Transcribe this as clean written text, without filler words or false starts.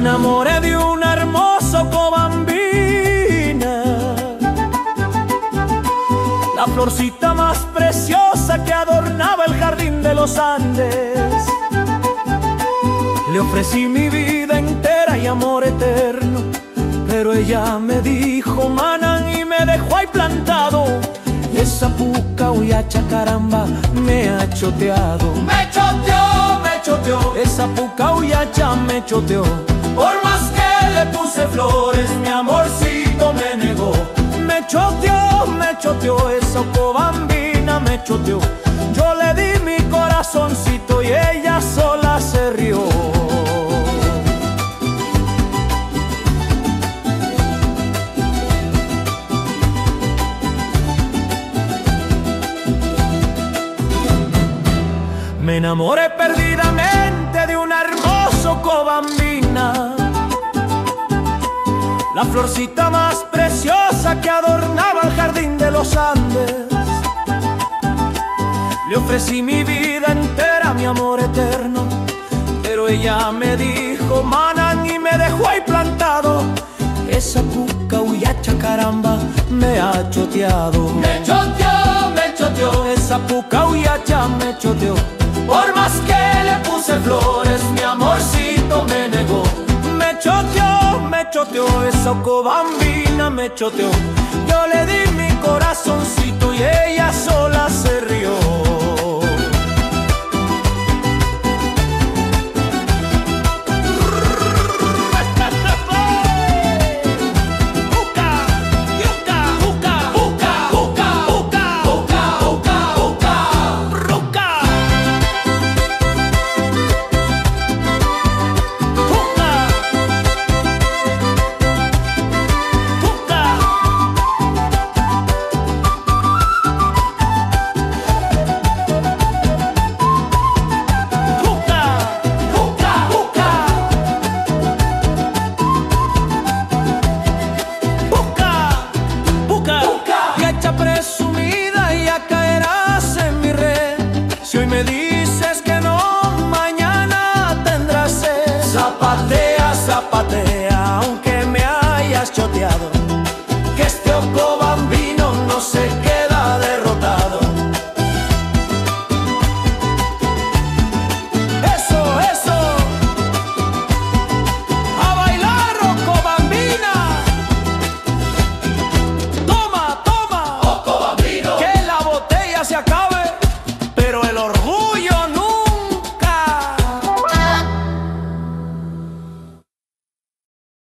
enamoré de una hermosa cobambina, la florcita más preciosa que adornaba el jardín de los Andes. Le ofrecí mi vida entera y amor eterno, pero ella me dijo manan y me dejó ahí plantado. Esa puca huyacha caramba me ha choteado. Me choteó, esa puca huyacha me choteó. Por más que le puse flores, mi amorcito me negó. Me choteó, esa cobambina me choteó. Yo le di mi corazoncito y ella sola se rió. Me enamoré perdidamente de una hermosa cobambina, la florcita más preciosa que adornaba el jardín de los Andes. Le ofrecí mi vida entera, mi amor eterno, pero ella me dijo manan y me dejó ahí plantado. Esa puca huyacha caramba me ha choteado. Me choteó, esa puca huyacha me choteó. Por más que le puse flores, mi amorcito me negó. Me choteó, esa cobambina me choteó. Yo le di mi corazoncito y ella sola se rió. Presumida, ya caerás en mi red. Si hoy me dices que no, mañana tendrás sed. Zapatea, zapatea, aunque me hayas choteado, que este cobambino no se queda derrotado. Eso, a bailar, cobambina. Toma, que la botella se acaba.